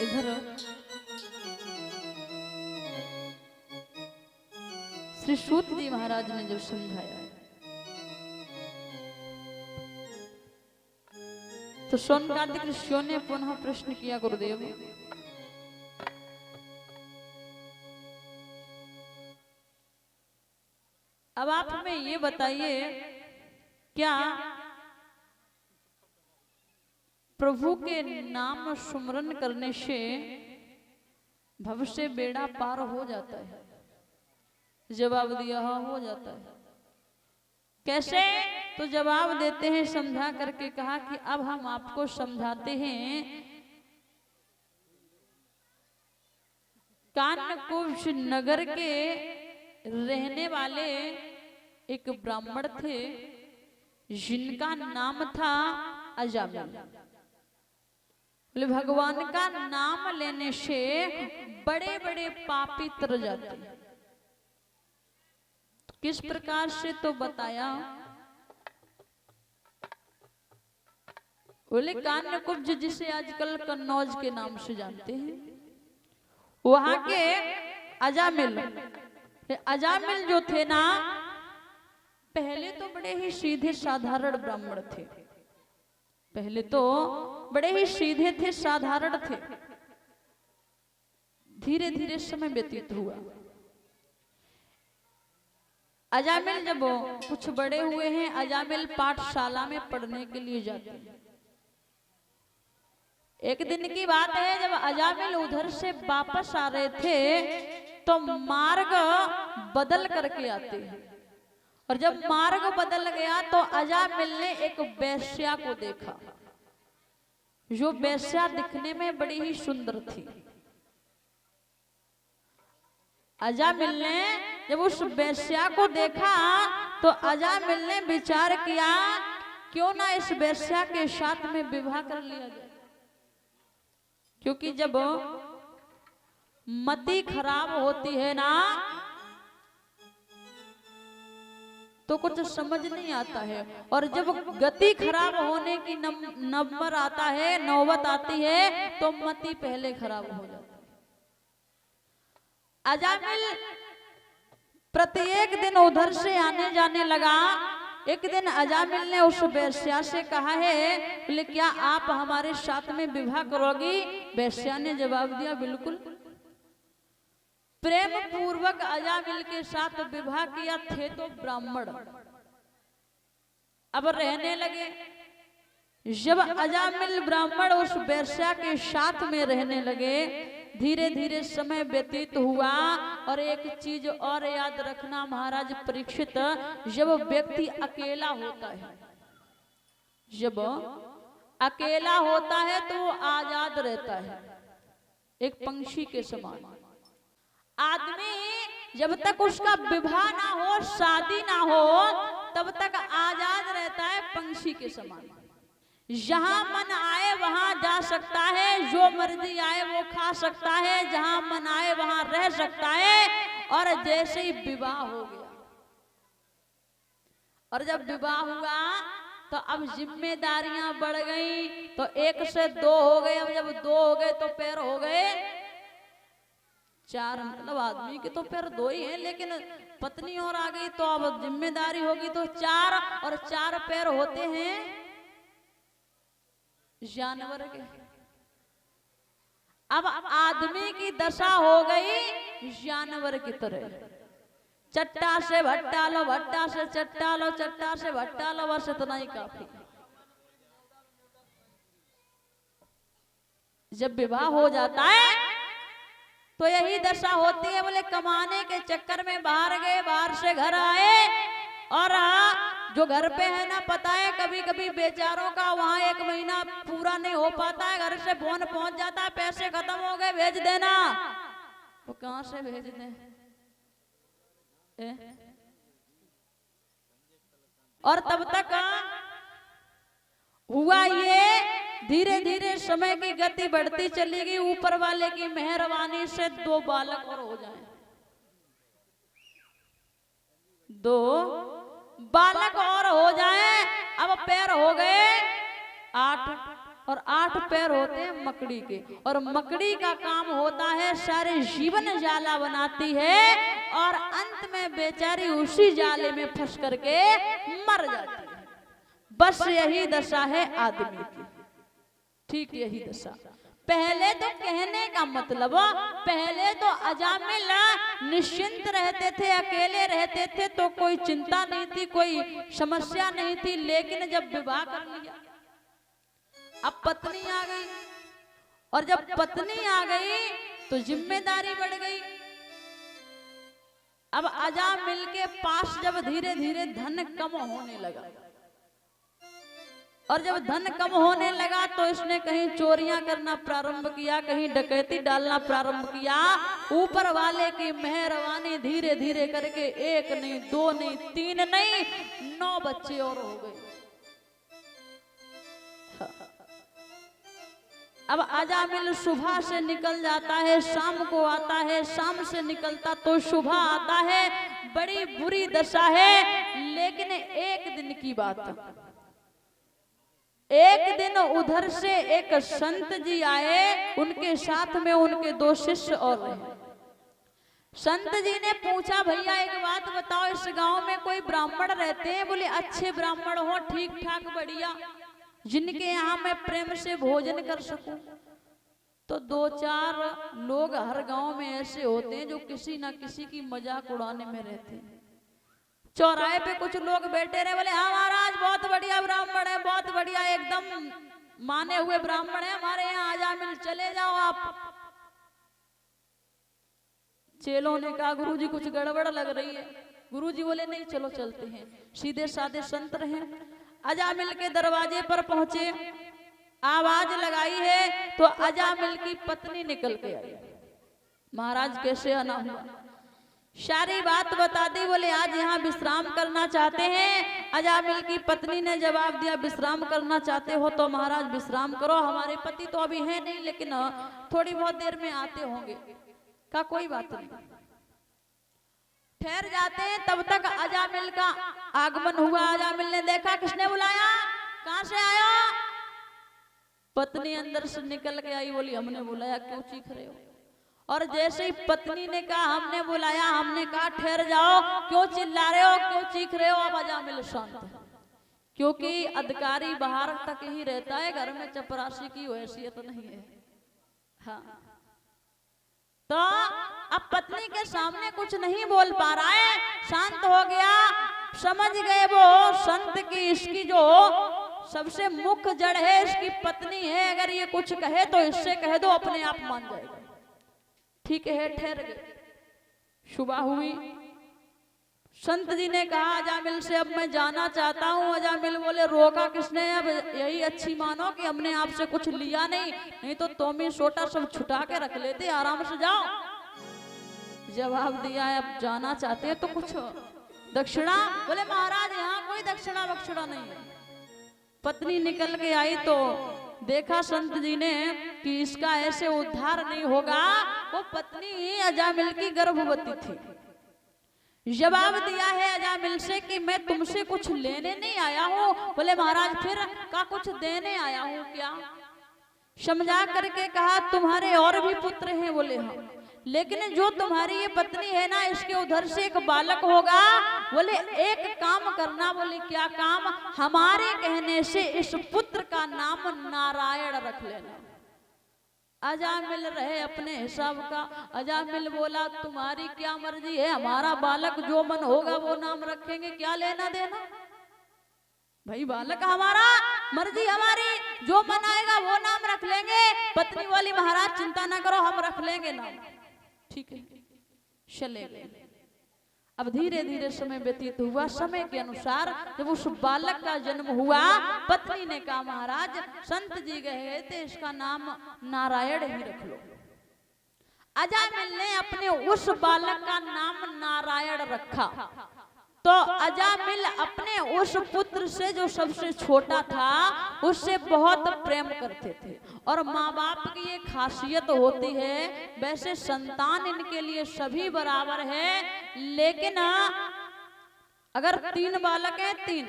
इधर श्री सूत जी महाराज ने जब समझाया तो शौनकादिक ऋषियों ने पुनः प्रश्न किया, गुरुदेव अब आप हमें ये बताइए, क्या प्रभु के नाम सुमरन करने से भविष्य बेड़ा पार हो जाता है? जवाब दिया हाँ हो जाता है। कैसे? तो जवाब देते हैं समझा करके कहा कि अब हम आपको समझाते हैं। कानकुब्ज नगर के रहने वाले एक ब्राह्मण थे जिनका नाम था अजामिल। भगवान का नाम लेने से बड़े बड़े पापी तर जाते हैं। किस प्रकार से? तो बताया, बोले कानकुब्ज जिसे आजकल कन्नौज के नाम से जानते हैं, वहां के अजामिल जो थे ना, पहले तो बड़े ही सीधे साधारण ब्राह्मण थे। पहले तो बड़े ही सीधे थे, साधारण थे। धीरे धीरे समय व्यतीत हुआ। अजामिल जब कुछ बड़े हुए हैं, अजामिल पाठशाला में पढ़ने के लिए जाते हैं। एक दिन की बात है, जब अजामिल उधर से वापस आ रहे थे तो मार्ग बदल करके आते हैं। और जब मार्ग बदल गया तो अजामिल ने एक वेश्या को देखा, जो वेश्या दिखने में बड़ी ही सुंदर थी। अजामिल ने जब उस वेश्या को देखा तो अजामिल ने विचार किया, क्यों ना इस वेश्या के साथ में विवाह कर लिया जाए। क्योंकि जब मति खराब होती है ना तो कुछ समझ नहीं आता है, और जब गति खराब होने की नंबर आता है, नौबत आती है, तो मति पहले खराब हो जाती है। अजामिल प्रत्येक दिन उधर से आने जाने लगा। एक दिन अजामिल ने उस वेश्या से कहा है, बोले क्या आप हमारे साथ में विवाह करोगी? वेश्या ने जवाब दिया बिल्कुल। प्रेम पूर्वक अजामिल के साथ विवाह किया। थे तो ब्राह्मण, अब रहने लगे। जब अजामिल ब्राह्मण उस वेश्या के साथ में रहने लगे, धीरे धीरे समय व्यतीत हुआ। और एक चीज और याद रखना महाराज परीक्षित, जब व्यक्ति अकेला होता है, जब अकेला होता है तो वो आजाद रहता है, एक पंछी के समान। आदमी जब तक उसका विवाह ना हो, शादी ना हो, तब तक आजाद रहता है, पंछी के समान। जहां मन आए वहां जा सकता है, जो मर्जी आए वो खा सकता है, जहां मन आए वहां रह सकता है। और जैसे ही विवाह हो गया, और जब विवाह हुआ तो अब जिम्मेदारियां बढ़ गई, तो एक से दो हो गए। अब जब दो हो गए तो पैर हो गए चार। मतलब आदमी के तो पैर दो ही हैं, लेकिन पत्नी और आ गई तो अब जिम्मेदारी होगी तो चार, और चार पैर होते हैं जानवर के। अब आदमी की दशा हो गई जानवर की तरह। चट्टा से भट्टा लो, भट्टा से चट्टा लो, चट्टा से भट्टा लो, बस इतना ही काफी। जब विवाह हो जाता है तो यही दशा होती है। बोले कमाने के चक्कर में बाहर गए, बाहर से घर आए, और जो घर पे है ना, पता है कभी कभी बेचारों का वहां एक महीना पूरा नहीं हो पाता है, घर से फोन पहुंच जाता है, पैसे खत्म हो गए, भेज देना। वो कहां से भेज दें? और तब तक हुआ ये, धीरे धीरे समय की गति बढ़ती चली गई। ऊपर वाले की मेहरबानी से दो बालक और हो जाए, दो बालक और हो जाए। अब पैर हो गए 8, और 8 पैर होते हैं मकड़ी के, और मकड़ी का काम होता है सारे जीवन जाला बनाती है और अंत में बेचारी उसी जाले में फंस करके मर जाती है। बस यही दशा है आदमी की, ठीक यही दशा। पहले तो कहने का मतलब, पहले तो अजामिल निश्चिंत रहते थे, अकेले रहते थे तो कोई चिंता नहीं थी, कोई समस्या नहीं थी। लेकिन जब विवाह कर लिया, अब पत्नी आ गई, और जब पत्नी आ गई तो जिम्मेदारी बढ़ गई। अब अजामिल के पास जब धीरे धीरे धन कम होने लगा, और जब धन कम होने लगा तो इसने कहीं चोरियां करना प्रारंभ किया, कहीं डकैती डालना प्रारंभ किया। ऊपर वाले की मेहरबानी धीरे धीरे करके 1 नहीं 2 नहीं 3 नहीं 9 बच्चे और हो गए। अब अजामिल सुबह से निकल जाता है, शाम को आता है, शाम से निकलता तो सुबह आता है। बड़ी बुरी दशा है। लेकिन एक दिन की बात, एक दिन उधर से एक संत जी आए, उनके साथ में उनके 2 शिष्य और रहे। संत जी ने पूछा, भैया एक बात बताओ, इस गांव में कोई ब्राह्मण रहते हैं? बोले अच्छे ब्राह्मण हो, ठीक ठाक बढ़िया, जिनके यहाँ मैं प्रेम से भोजन कर सकूं। तो 2-4 लोग हर गांव में ऐसे होते हैं जो किसी ना किसी की मजाक उड़ाने में रहते हैं। चौराहे पे कुछ लोग बैठे रहे, बोले हाँ महाराज बहुत बढ़िया ब्राह्मण है, बहुत बढ़िया, एकदम माने हुए ब्राह्मण है, हमारे यहाँ अजामिल, चले जाओ आप। चेलों ने कहा गुरुजी कुछ गड़बड़ लग रही है। गुरुजी बोले नहीं चलो चलते हैं। सीधे साधे संत रहे। अजामिल के दरवाजे पर पहुंचे, आवाज लगाई है तो अजामिल की पत्नी निकल के आई। महाराज कैसे आना हुआ, सारी बात बता दी। बोले आज यहाँ विश्राम करना चाहते हैं। अजामिल की पत्नी ने जवाब दिया, विश्राम करना चाहते हो तो महाराज विश्राम करो, हमारे पति तो अभी है नहीं, लेकिन थोड़ी बहुत देर में आते होंगे। का कोई बात नहीं, ठहर जाते हैं। तब तक अजामिल का आगमन हुआ। अजामिल ने देखा, किसने बुलाया, कहां से आया? पत्नी अंदर से निकल के आई, बोली हमने बुलाया, क्यों चीख रहे हो? और जैसे ही पत्नी ने कहा हमने बुलाया, हमने कहा ठहर जाओ, क्यों चिल्ला रहे हो, क्यों चीख रहे हो? अब अजामिल शांत है, क्योंकि अधिकारी बाहर तक ही रहता है, घर में चपरासी की हैसियत नहीं है। हाँ, तो अब पत्नी के सामने कुछ नहीं बोल पा रहा है, शांत हो गया। समझ गए वो संत की इसकी जो सबसे मुख्य जड़ है इसकी पत्नी है, अगर ये कुछ कहे तो इससे कह दो, अपने आप मान जाएगा। ठीक है, ठहर गए। सुबह हुई, संत जी ने कहा अजामिल से अब मैं जाना चाहता हूँ। अजामिल बोले रोका किसने? अब यही अच्छी मानो कि हमने आपसे कुछ लिया नहीं तो तुम ही सोटा सब छुटा के रख लेते, आराम से जाओ। जवाब दिया है अब जाना चाहते हैं तो कुछ दक्षिणा? बोले महाराज यहाँ कोई दक्षिणा बक्षिणा नहीं है। पत्नी निकल के आई तो देखा संत जी ने कि इसका ऐसे उद्धार नहीं होगा। वो पत्नी अजामिल की गर्भवती थी। जवाब दिया है अजामिल से कि मैं तुमसे कुछ लेने नहीं आया हूँ। बोले महाराज फिर? का कुछ देने आया हूँ क्या? समझा करके कहा तुम्हारे और भी पुत्र हैं? बोले हाँ, लेकिन जो तुम्हारी ये पत्नी है ना, इसके उधर से एक बालक होगा। बोले एक काम करना। बोले क्या काम? हमारे कहने से इस पुत्र का नाम नारायण रख लेना। अजामिल रहे अपने हिसाब का। अजामिल बोला तुम्हारी क्या मर्जी है, हमारा बालक जो मन होगा वो नाम रखेंगे, क्या लेना देना भाई, बालक हमारा, मर्जी हमारी, जो मन आएगा वो नाम रख लेंगे। पत्नी वाली महाराज चिंता ना करो, हम रख लेंगे नाम। ठीक है, चले गए। अब धीरे धीरे समय व्यतीत हुआ। समय के अनुसार जब उस बालक का जन्म हुआ, पत्नी ने कहा महाराज संत जी गए थे, इसका नाम नारायण ही रख लो। अजामिल ने अपने उस बालक का नाम नारायण रखा। तो अजामिल अपने उस पुत्र से जो सबसे छोटा था उससे बहुत प्रेम करते थे। और माँ बाप की ये खासियत होती है, वैसे संतान इनके लिए सभी बराबर है, लेकिन अगर 3 बालक हैं, 3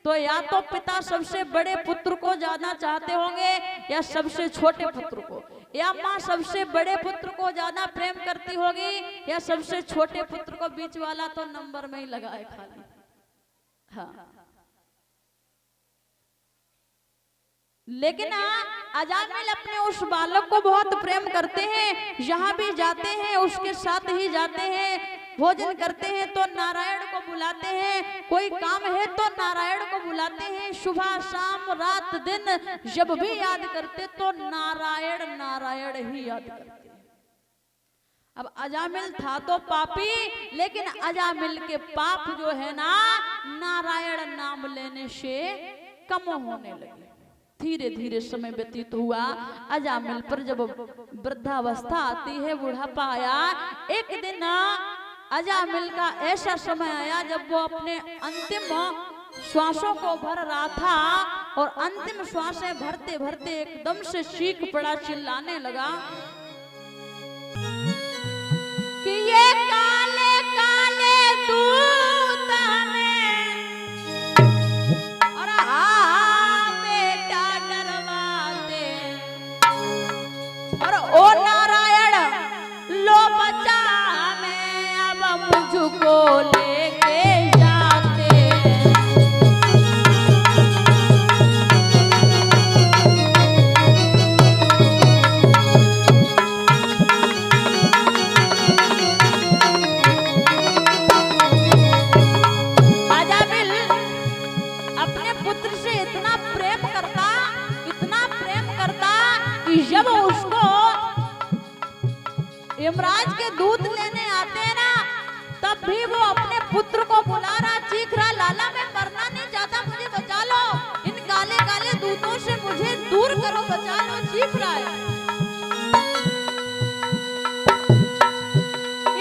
तो या तो पिता सबसे बड़े पुत्र को ज्यादा चाहते होंगे या सबसे छोटे पुत्र को, या माँ सबसे बड़े पुत्र को ज्यादा प्रेम करती होगी या सबसे छोटे पुत्र को। बीच वाला तो नंबर में ही लगा है खाली। हाँ, लेकिन अजामिल अपने उस बालक को बहुत प्रेम करते हैं। जहां भी जाते हैं उसके साथ ही जाते हैं, भोजन करते हैं तो नारायण को बुलाते हैं, कोई काम है तो नारायण को बुलाते हैं। सुबह शाम रात दिन जब भी याद करते तो नारायण नारायण ही याद करते। अब अजामिल था तो पापी, लेकिन अजामिल के पाप जो है ना नारायण नाम लेने से कम होने लगे। धीरे धीरे समय व्यतीत हुआ। अजामिल पर जब वृद्धावस्था आती है, बुढ़ापा आया, एक दिन अजामिल का ऐसा समय आया जब वो अपने अंतिम श्वासों को भर रहा था और अंतिम श्वासें भरते भरते एकदम से चीख पड़ा, चिल्लाने लगा कि ये काले काले दूत हमें और बेटा डरवाते और ओ नारायण लो बचा हमें, अब मुझको लेके जाते। जब उसको यमराज के दूत लेने आते हैं ना, तब भी वो अपने पुत्र को बुला रहा, चीख रहा, लाला मैं मरना नहीं चाहता, मुझे बचा लो, इन काले काले दूतों से मुझे दूर करो, बचा लो, चीख रहा है।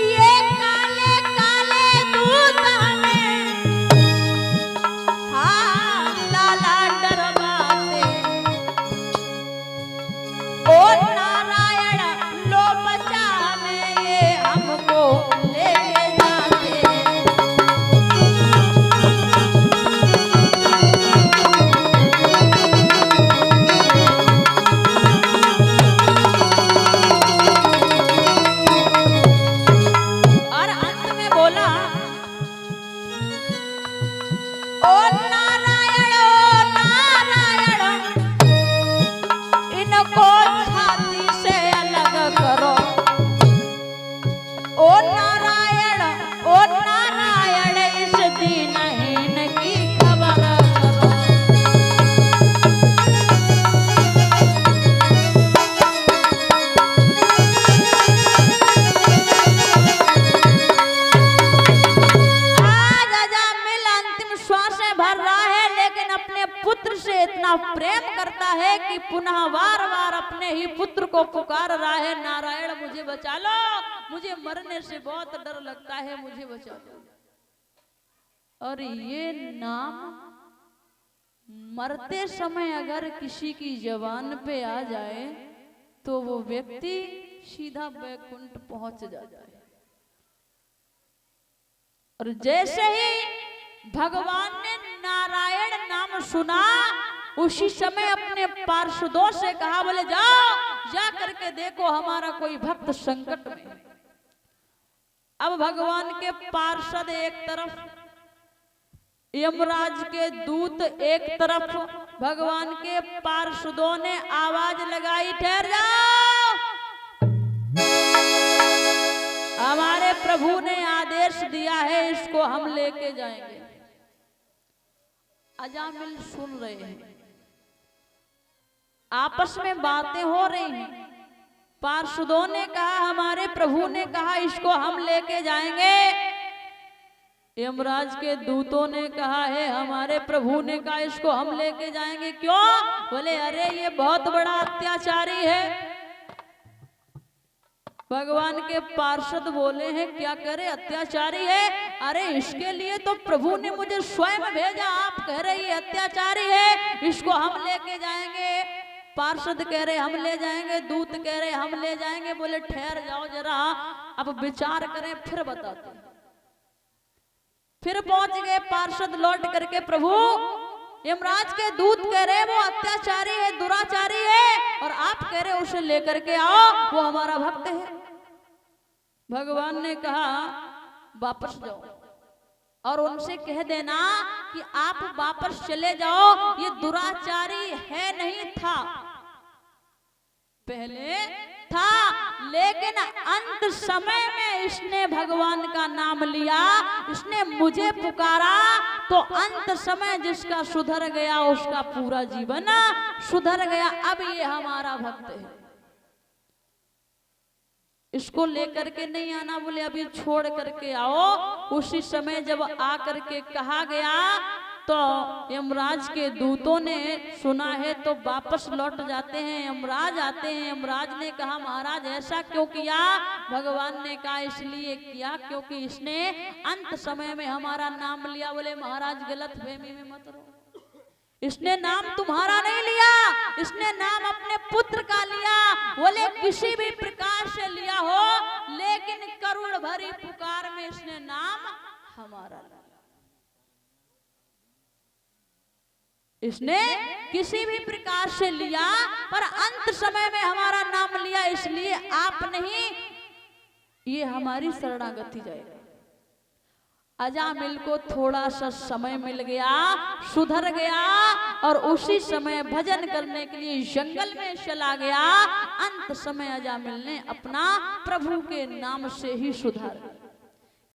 ये काले काले दूत हमें हाँ लाला डरवाते, ओ नारायण लो बचा में ये हमको लेके जाते। और अंत में बोला ओ नारायण इनको छाती से अलग करो, ओ नारायण इस दीनहीन की खबर करो। आज अजामिल अंतिम श्वासें भर रहा है, लेकिन अपने पुत्र से इतना प्रेम करता है कि पुनः बार बार अपने ही पुत्र को पुकार रहा है, नारायण मुझे बचा लो, मुझे मरने से बहुत डर लगता है, मुझे बचा लो। और ये नाम मरते समय अगर किसी की जबान पे आ जाए तो वो व्यक्ति सीधा वैकुंठ पहुंच जाता है। और जैसे ही भगवान ने नारायण नाम सुना, उसी समय अपने पार्षदों से कहा, बोले जाओ जा करके देखो हमारा कोई भक्त संकट में। अब भगवान के पार्षद एक तरफ, यमराज के दूत एक तरफ, भगवान के पार्षदों ने आवाज लगाई, ठहर जाओ, हमारे प्रभु ने आदेश दिया है, इसको हम लेके जाएंगे। अजामिल सुन रहे हैं, आपस में बातें हो रही हैं। पार्षदों ने कहा, हमारे प्रभु ने कहा इसको हम लेके जाएंगे। यमराज के दूतों ने कहा है, हमारे प्रभु ने कहा इसको हम लेके जाएंगे। क्यों? बोले अरे ये बहुत बड़ा अत्याचारी है। भगवान के पार्षद बोले हैं, क्या करे, अत्याचारी है? अरे इसके लिए तो प्रभु ने मुझे स्वयं भेजा, आप कह रहे ये अत्याचारी है, इसको हम लेके जाएंगे। पार्षद कह रहे हम ले जाएंगे, दूत कह रहे हम ले जाएंगे। बोले ठहर जाओ जरा, अब विचार करें फिर बताते। फिर पहुंच गए पार्षद लौट करके, प्रभु यमराज के दूत कह रहे वो अत्याचारी है, दुराचारी है, और आप कह रहे उसे लेकर के आओ, वो हमारा भक्त है। भगवान ने कहा वापस जाओ और उनसे कह देना कि आप वापस चले जाओ, ये दुराचारी है नहीं था, पहले था, लेकिन अंत समय में इसने भगवान का नाम लिया, इसने मुझे पुकारा, तो अंत समय जिसका सुधर गया उसका पूरा जीवन सुधर गया। अब ये हमारा भक्त है, इसको लेकर के नहीं आना, बोले अभी छोड़ करके आओ। उसी समय जब आ करके कहा गया तो यमराज के दूतों ने सुना है तो वापस लौट जाते हैं। यमराज आते हैं, यमराज ने कहा महाराज ऐसा क्यों किया? भगवान ने कहा इसलिए किया क्योंकि इसने अंत समय में हमारा नाम लिया। बोले महाराज गलत फहमी में मत रहो, इसने नाम तुम्हारा नहीं लिया, इसने नाम अपने पुत्र का लिया। बोले किसी भी प्रकार से लिया हो, लेकिन करुण भरी पुकार में इसने नाम हमारा लिया। इसने किसी भी प्रकार से लिया, पर अंत समय में हमारा नाम लिया, इसलिए आप नहीं, ये हमारी शरणागति जाएगा। अजामिल को थोड़ा सा समय मिल गया, सुधर गया, और उसी समय भजन करने के लिए जंगल में चला गया। अंत समय अजामिल ने अपना प्रभु के नाम से ही सुधार।